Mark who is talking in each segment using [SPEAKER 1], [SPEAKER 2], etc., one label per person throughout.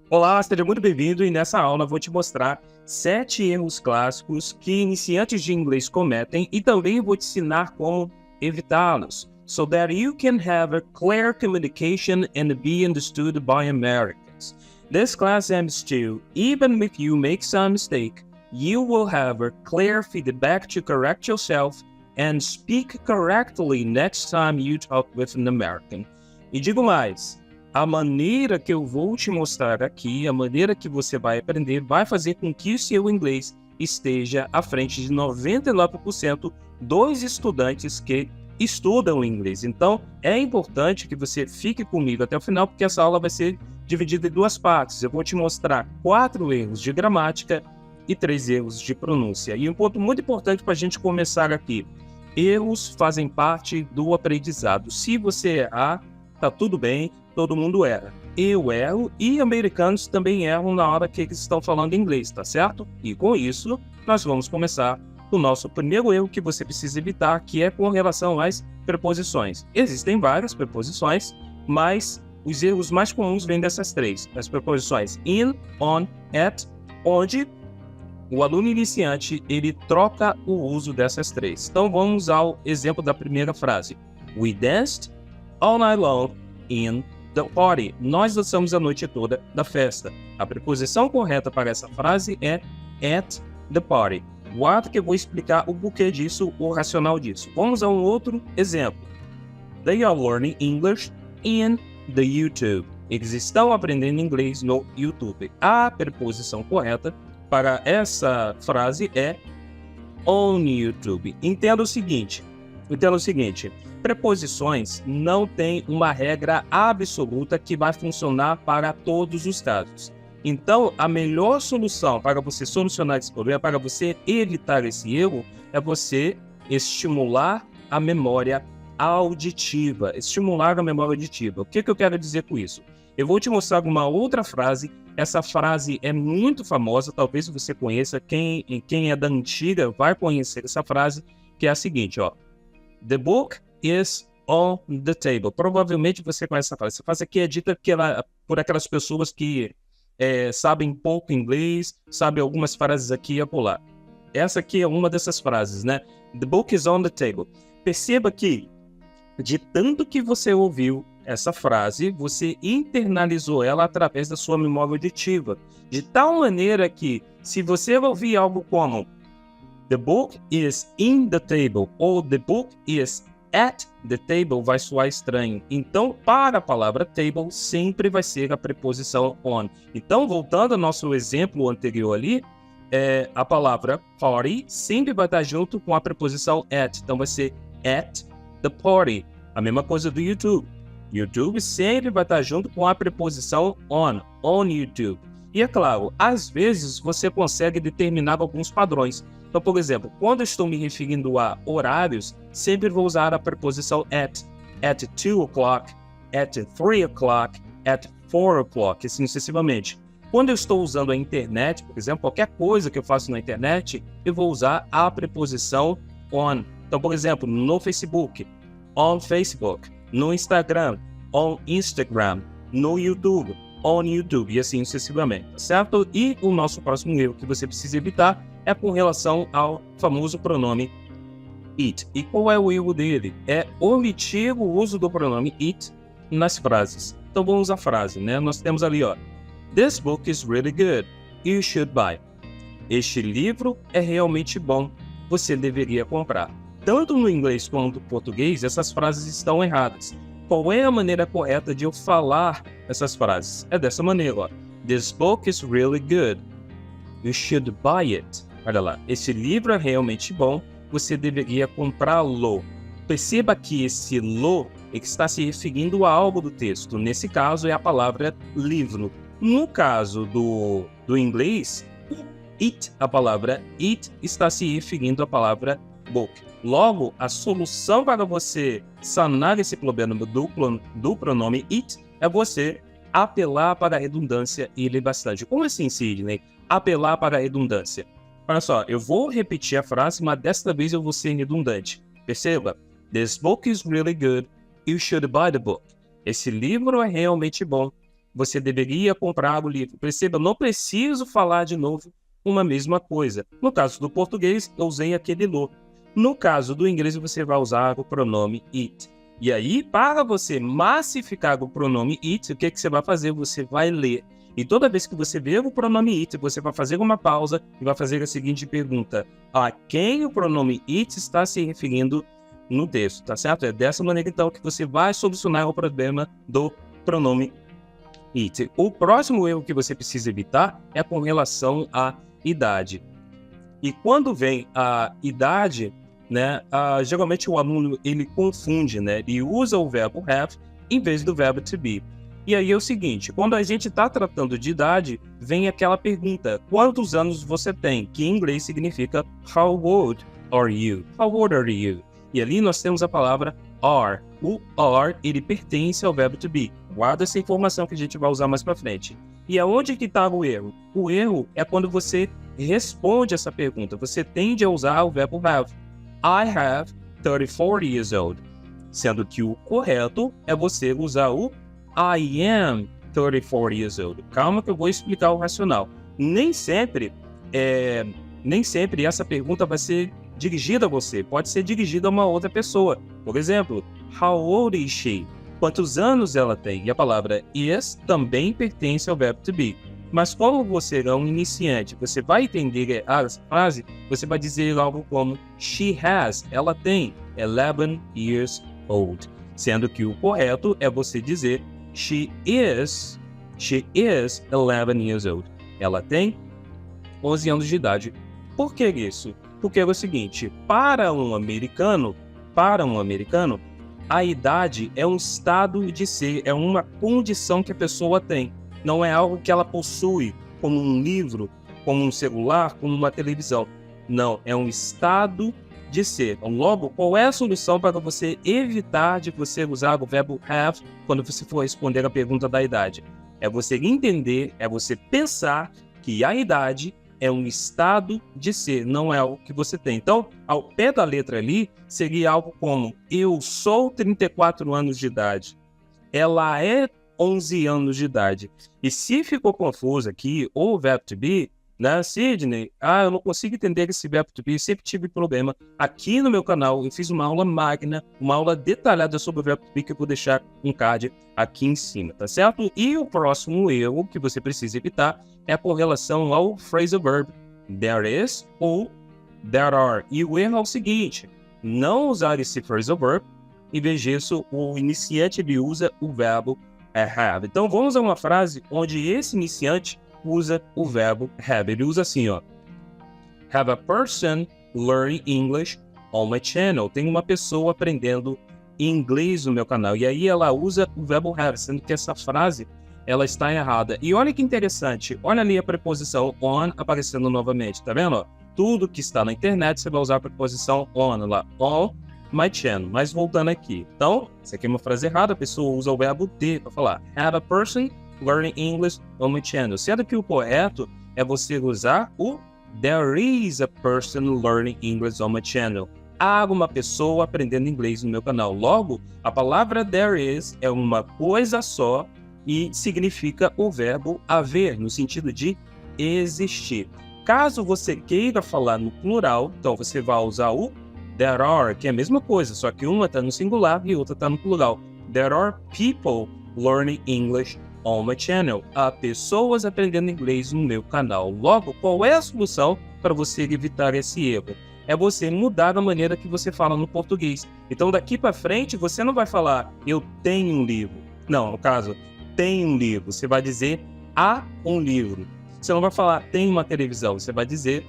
[SPEAKER 1] Olá, seja muito bem-vindo e nessa aula eu vou te mostrar 7 erros clássicos que iniciantes de inglês cometem e também vou te ensinar como evitá-los, so that you can have a clear communication and be understood by Americans. This class aims to, even if you make some mistake, you will have a clear feedback to correct yourself and speak correctly next time you talk with an American. E digo mais, a maneira que eu vou te mostrar aqui, a maneira que você vai aprender, vai fazer com que o seu inglês esteja à frente de 99% dos estudantes que estudam inglês. Então, é importante que você fique comigo até o final, porque essa aula vai ser dividida em 2 partes. Eu vou te mostrar 4 erros de gramática e 3 erros de pronúncia. E um ponto muito importante para a gente começar aqui: erros fazem parte do aprendizado. Se você errar, tá tudo bem, todo mundo erra. Eu erro e americanos também erram na hora que eles estão falando inglês, tá certo? E com isso, nós vamos começar o nosso primeiro erro que você precisa evitar, que é com relação às preposições. Existem várias preposições, mas os erros mais comuns vêm dessas 3. As preposições in, on, at, onde o aluno iniciante ele troca o uso dessas 3. Então vamos ao exemplo da primeira frase. We danced all night long in the party. Nós dançamos a noite toda da festa. A preposição correta para essa frase é at the party. Guarda que eu vou explicar o porquê disso, o racional disso. Vamos a um outro exemplo. They are learning English in the YouTube. Eles estão aprendendo inglês no YouTube. A preposição correta para essa frase é on YouTube. Entenda o seguinte. Preposições não têm uma regra absoluta que vai funcionar para todos os casos. Então, a melhor solução para você solucionar esse problema, para você evitar esse erro, é você estimular a memória auditiva. O que eu quero dizer com isso? Eu vou te mostrar uma outra frase. Essa frase é muito famosa, talvez você conheça. Quem é da antiga vai conhecer essa frase, que é a seguinte, ó. The book is on the table. Provavelmente você conhece essa frase. Essa frase aqui é dita por aquelas pessoas que sabem pouco inglês, sabem algumas frases aqui e acolá. Essa aqui é uma dessas frases, né? The book is on the table. Perceba que, de tanto que você ouviu essa frase, você internalizou ela através da sua memória auditiva. De tal maneira que, se você ouvir algo como The book is in the table ou the book is at the table, vai soar estranho. Então, para a palavra table, sempre vai ser a preposição on. Então, voltando ao nosso exemplo anterior ali, a palavra party sempre vai estar junto com a preposição at. Então, vai ser at the party. A mesma coisa do YouTube. YouTube sempre vai estar junto com a preposição on YouTube. E é claro, às vezes você consegue determinar alguns padrões. Então, por exemplo, quando eu estou me referindo a horários, sempre vou usar a preposição at 2 o'clock, at 3 o'clock, at 4 o'clock, assim sucessivamente. Quando eu estou usando a internet, por exemplo, qualquer coisa que eu faço na internet, eu vou usar a preposição on. Então, por exemplo, no Facebook, on Facebook, no Instagram, on Instagram, no YouTube, on YouTube, e assim sucessivamente, certo? E o nosso próximo erro que você precisa evitar é com relação ao famoso pronome it. E qual é o erro dele? É omitir o uso do pronome it nas frases. Então vamos à frase, né? Nós temos ali, ó, This book is really good. You should buy. Este livro é realmente bom. Você deveria comprar. Tanto no inglês quanto no português, essas frases estão erradas. Qual é a maneira correta de eu falar essas frases? É dessa maneira, ó. This book is really good. You should buy it. Olha lá, esse livro é realmente bom, você deveria comprá-lo. Perceba que esse lo está se referindo a algo do texto. Nesse caso, é a palavra livro. No caso do inglês, a palavra it está se referindo à palavra book. Logo, a solução para você sanar esse problema do pronome it é você apelar para a redundância e ler bastante. Como assim, Sidney? Apelar para a redundância. Olha só, eu vou repetir a frase, mas desta vez eu vou ser redundante. Perceba? This book is really good. You should buy the book. Esse livro é realmente bom. você deveria comprar o livro. Perceba, eu não preciso falar de novo uma mesma coisa. No caso do português, eu usei aquele lo. No caso do inglês, você vai usar o pronome it. E aí, para você massificar o pronome it, o que você vai fazer? Você vai ler. E toda vez que você ver o pronome it, você vai fazer uma pausa e vai fazer a seguinte pergunta: a quem o pronome it está se referindo no texto, tá certo? É dessa maneira, então, que você vai solucionar o problema do pronome it. O próximo erro que você precisa evitar é com relação à idade. E quando vem a idade, né, geralmente o aluno ele confunde, né, e usa o verbo have em vez do verbo to be. E aí é o seguinte, quando a gente está tratando de idade, vem aquela pergunta: quantos anos você tem? Que em inglês significa how old are you? How old are you? E ali nós temos a palavra are. O are, ele pertence ao verbo to be. Guarda essa informação que a gente vai usar mais para frente. E aonde que está o erro? O erro é quando você responde essa pergunta. Você tende a usar o verbo have. I have 34 years old. Sendo que o correto é você usar o I am 34 years old. Calma que eu vou explicar o racional. Nem sempre essa pergunta vai ser dirigida a você. Pode ser dirigida a uma outra pessoa. Por exemplo, how old is she? Quantos anos ela tem? E a palavra is também pertence ao verbo to be. Mas como você é um iniciante, você vai entender a frase, você vai dizer algo como she has, ela tem 11 years old. Sendo que o correto é você dizer she is 11 years old. Ela tem 11 anos de idade. Por que isso? Porque é o seguinte, para um americano, a idade é um estado de ser, é uma condição que a pessoa tem. Não é algo que ela possui, como um livro, como um celular, como uma televisão. Não, é um estado de ser. Então, logo, qual é a solução para você evitar de você usar o verbo have quando você for responder a pergunta da idade? É você entender, é você pensar que a idade é um estado de ser, não é algo que você tem. Então, ao pé da letra ali, seria algo como: eu sou 34 anos de idade. Ela é 11 anos de idade. E se ficou confuso aqui, ou o verbo to be, né, Sidney, eu não consigo entender esse verbo to be, sempre tive problema. Aqui no meu canal, eu fiz uma aula magna, uma aula detalhada sobre o verbo to be, que eu vou deixar um card aqui em cima, tá certo? E o próximo erro que você precisa evitar é com relação ao phrasal verb there is ou there are. E o erro é o seguinte: não usar esse phrasal verb, em vez disso, o iniciante ele usa o verbo have. Então vamos a uma frase onde esse iniciante usa o verbo have. Ele usa assim, ó: have a person learning English on my channel. Tem uma pessoa aprendendo inglês no meu canal. E aí ela usa o verbo have, sendo que essa frase ela está errada. E olha que interessante, olha ali a preposição on aparecendo novamente, tá vendo? Tudo que está na internet você vai usar a preposição on lá, on my channel. Mas voltando aqui, então, isso aqui é uma frase errada, a pessoa usa o verbo ter para falar have a person learning English on my channel. Sendo que o correto é você usar o there is a person learning English on my channel. Há uma pessoa aprendendo inglês no meu canal. Logo, a palavra there is é uma coisa só e significa o verbo haver, no sentido de existir. Caso você queira falar no plural, então você vai usar o there are, que é a mesma coisa, só que uma está no singular e outra está no plural. There are people learning English on my channel. Há pessoas aprendendo inglês no meu canal. Logo, qual é a solução para você evitar esse erro? É você mudar a maneira que você fala no português. Então, daqui para frente, você não vai falar eu tenho um livro. Não, no caso, tem um livro. Você vai dizer há um livro. Você não vai falar tem uma televisão. Você vai dizer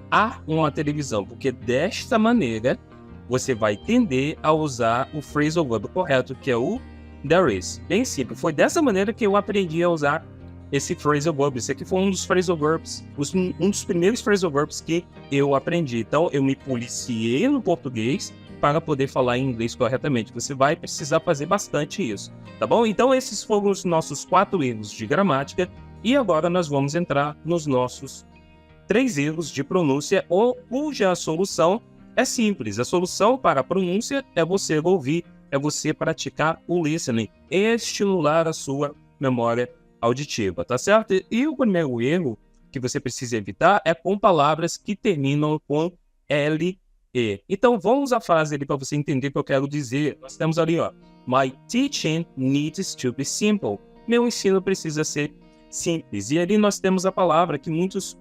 [SPEAKER 1] há uma televisão. Porque desta maneira, você vai tender a usar o phrasal verb correto, que é o there is. Bem simples. Foi dessa maneira que eu aprendi a usar esse phrasal verb. Esse aqui foi um dos phrasal verbs, um dos primeiros phrasal verbs que eu aprendi. Então, eu me policiei no português para poder falar em inglês corretamente. Você vai precisar fazer bastante isso, tá bom? Então, esses foram os nossos 4 erros de gramática. E agora nós vamos entrar nos nossos 3 erros de pronúncia, cuja solução é simples. A solução para a pronúncia é você ouvir, é você praticar o listening, estimular a sua memória auditiva, tá certo? E o primeiro erro que você precisa evitar é com palavras que terminam com LE. Então, vamos à frase ali para você entender o que eu quero dizer. Nós temos ali, ó, My teaching needs to be simple. Meu ensino precisa ser simples. E ali nós temos a palavra que muitos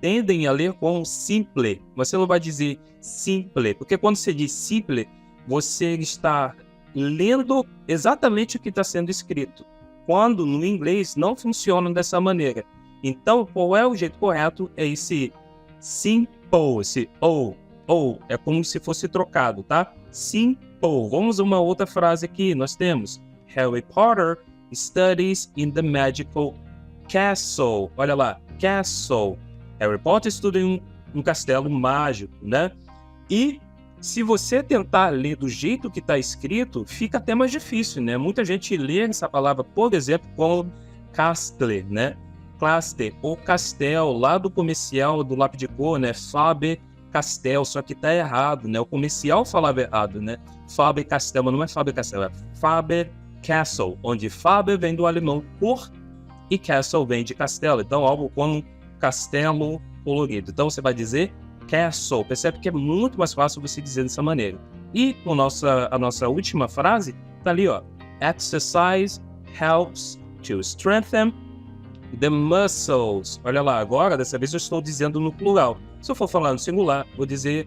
[SPEAKER 1] tendem a ler como simple. Você não vai dizer simple, porque quando você diz simple, você está lendo exatamente o que está sendo escrito, quando no inglês não funciona dessa maneira. Então, qual é o jeito correto? É esse simple, esse ou, é como se fosse trocado, tá? Simple. Vamos a uma outra frase aqui. Nós temos Harry Potter studies in the magical castle. Olha lá, castle. Harry Potter estuda em um castelo mágico, né? E se você tentar ler do jeito que está escrito, fica até mais difícil, né? Muita gente lê essa palavra, por exemplo, como castle, né? Castle ou castel, lá do comercial do lápis de cor, né? Faber-Castell, só que tá errado, né? O comercial falava errado, né? Faber-Castell, mas não é Faber-Castell, é Faber-Castle, onde Faber vem do alemão por e Castle vem de castelo. Então, algo como castelo colorido. Então, você vai dizer castle. Percebe que é muito mais fácil você dizer dessa maneira. E a nossa última frase tá ali, ó. Exercise helps to strengthen the muscles. Olha lá, agora, dessa vez eu estou dizendo no plural. Se eu for falar no singular, vou dizer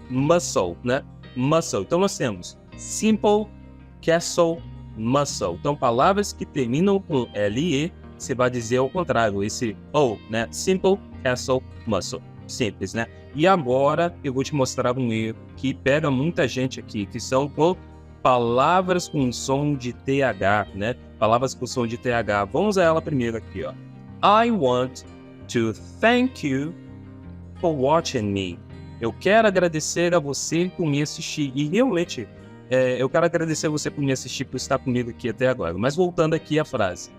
[SPEAKER 1] muscle, né? Muscle. Então, nós temos simple, castle, muscle. Então, palavras que terminam com LE, você vai dizer ao contrário, esse O, né? Simple, castle, muscle. Simples, né? E agora, eu vou te mostrar um erro que pega muita gente aqui, que são com palavras com som de TH, né? Palavras com som de TH. Vamos a ela primeiro aqui, ó. I want to thank you for watching me. Eu quero agradecer a você por me assistir. E realmente, eu quero agradecer a você por me assistir, por estar comigo aqui até agora. Mas voltando aqui à frase.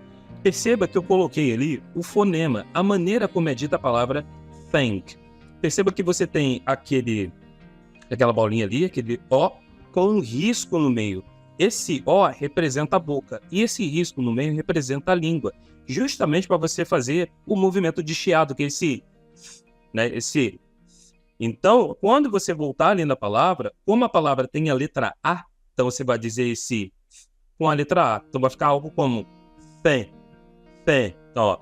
[SPEAKER 1] Perceba que eu coloquei ali o fonema, a maneira como é dita a palavra thank. Perceba que você tem aquela bolinha ali, aquele O, com um risco no meio. Esse O representa a boca e esse risco no meio representa a língua, justamente para você fazer o movimento de chiado, que é esse, né, esse. Então, quando você voltar ali na palavra, como a palavra tem a letra A, então você vai dizer esse com a letra A. Então vai ficar algo como thank. Então, ó,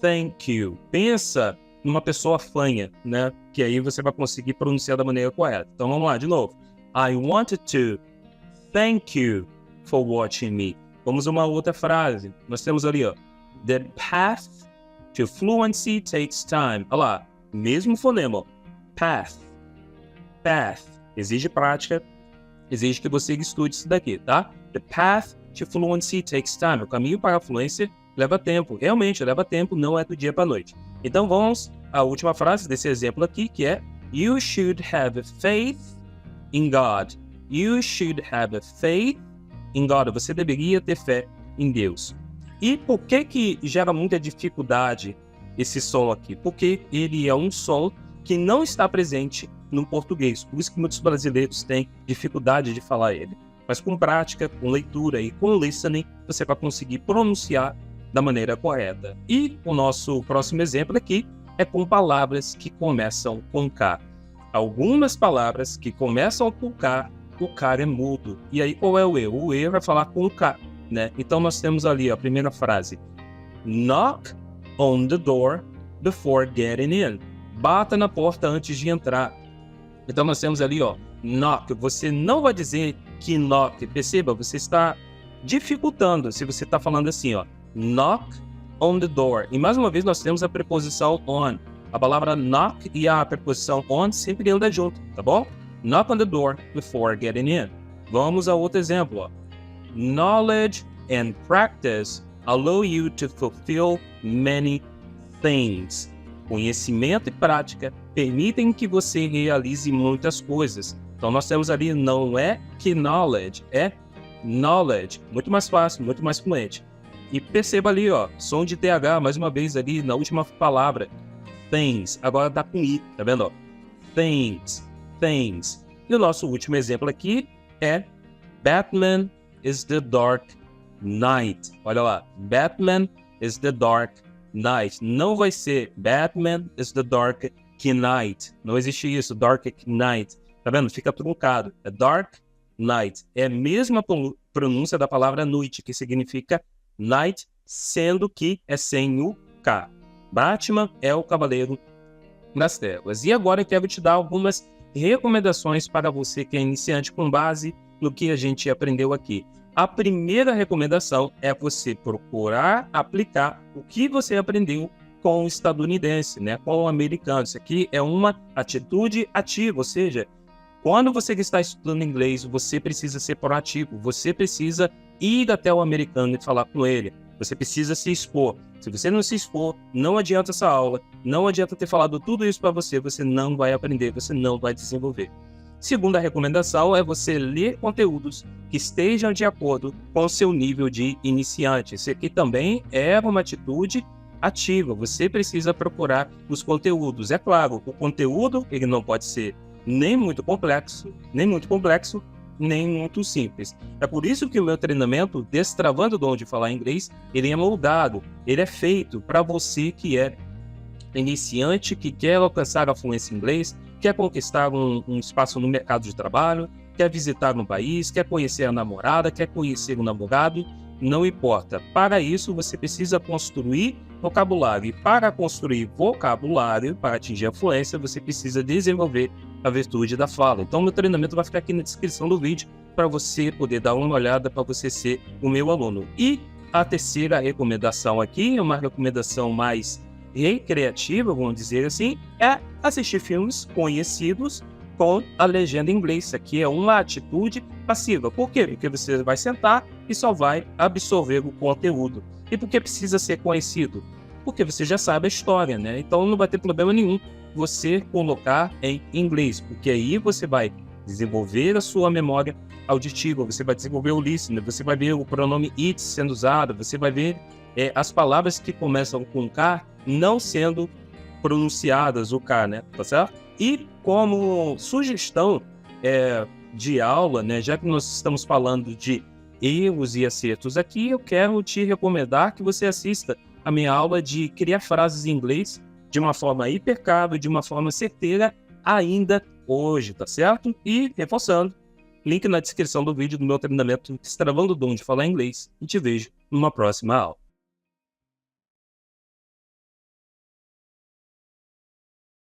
[SPEAKER 1] thank you. Pensa numa pessoa fanha, né? Que aí você vai conseguir pronunciar da maneira correta. Então vamos lá, de novo. I wanted to thank you for watching me. Vamos a uma outra frase. Nós temos ali, ó. The path to fluency takes time. Olha lá, mesmo fonema, ó. Path. Exige prática, exige que você estude isso daqui, tá? The path to fluency takes time. O caminho para a fluência leva tempo. Realmente, leva tempo, não é do dia para a noite. Então vamos à última frase desse exemplo aqui, que é You should have faith in God. You should have faith in God. Você deveria ter fé em Deus. E por que gera muita dificuldade esse som aqui? Porque ele é um som que não está presente no português. Por isso que muitos brasileiros têm dificuldade de falar ele. Mas com prática, com leitura e com listening, você vai conseguir pronunciar da maneira correta. E o nosso próximo exemplo aqui é com palavras que começam com K. Algumas palavras que começam com K, o K é mudo. E aí qual é o erro? O erro vai falar com K, né? Então nós temos ali a primeira frase. Knock on the door before getting in. Bata na porta antes de entrar. Então nós temos ali, ó, knock. Você não vai dizer que knock. Perceba, você está dificultando se você está falando assim, ó. Knock on the door. E mais uma vez nós temos a preposição on. A palavra knock e a preposição on sempre andam junto, tá bom? Knock on the door before getting in. Vamos a outro exemplo, ó. Knowledge and practice allow you to fulfill many things. Conhecimento e prática permitem que você realize muitas coisas. Então nós temos ali, não é que knowledge, é knowledge. Muito mais fácil, muito mais fluente. E perceba ali, ó, som de TH, mais uma vez ali na última palavra. Things. Agora tá com I, tá vendo? Ó? Things. E o nosso último exemplo aqui é Batman is the Dark night. Olha lá, Batman is the dark knight. Não vai ser Batman is the dark knight. Não existe isso, dark knight. Tá vendo? Fica truncado. É dark knight. É a mesma pronúncia da palavra noite, que significa night, sendo que é sem o K. Batman é o Cavaleiro das Trevas. E agora eu quero te dar algumas recomendações para você que é iniciante com base no que a gente aprendeu aqui. A primeira recomendação é você procurar aplicar o que você aprendeu com o estadunidense, né, com o americano. Isso aqui é uma atitude ativa, ou seja, quando você está estudando inglês, você precisa ser proativo, você precisa ir até o americano e falar com ele, você precisa se expor. Se você não se expor, não adianta essa aula, não adianta ter falado tudo isso para você, você não vai aprender, você não vai desenvolver. Segunda recomendação é você ler conteúdos que estejam de acordo com o seu nível de iniciante. Isso aqui também é uma atitude ativa, você precisa procurar os conteúdos. É claro, o conteúdo ele não pode ser nem muito complexo, nem muito simples. É por isso que o meu treinamento, Destravando o Dom de Falar Inglês, ele é moldado, ele é feito para você que é iniciante, que quer alcançar a fluência em inglês, quer conquistar um espaço no mercado de trabalho, quer visitar um país, quer conhecer a namorada, quer conhecer o namorado, não importa. Para isso, você precisa construir vocabulário. E para construir vocabulário, para atingir a fluência, você precisa desenvolver a virtude da fala. Então, meu treinamento vai ficar aqui na descrição do vídeo para você poder dar uma olhada, para você ser o meu aluno. E a terceira recomendação aqui, é uma recomendação mais recreativa, vamos dizer assim, é assistir filmes conhecidos com a legenda em inglês. Isso aqui é uma atitude passiva. Por quê? Porque você vai sentar e só vai absorver o conteúdo. E por que precisa ser conhecido? Porque você já sabe a história, né? Então não vai ter problema nenhum você colocar em inglês, porque aí você vai desenvolver a sua memória auditiva, você vai desenvolver o listening, você vai ver o pronome it sendo usado, você vai ver as palavras que começam com K não sendo pronunciadas, o K, né? Tá certo? E como sugestão de aula, né, já que nós estamos falando de erros e acertos aqui, eu quero te recomendar que você assista a minha aula de criar frases em inglês de uma forma impecável, de uma forma certeira, ainda hoje, tá certo? E, reforçando, link na descrição do vídeo do meu treinamento Destravando o Dom de Falar Inglês, e te vejo numa próxima aula.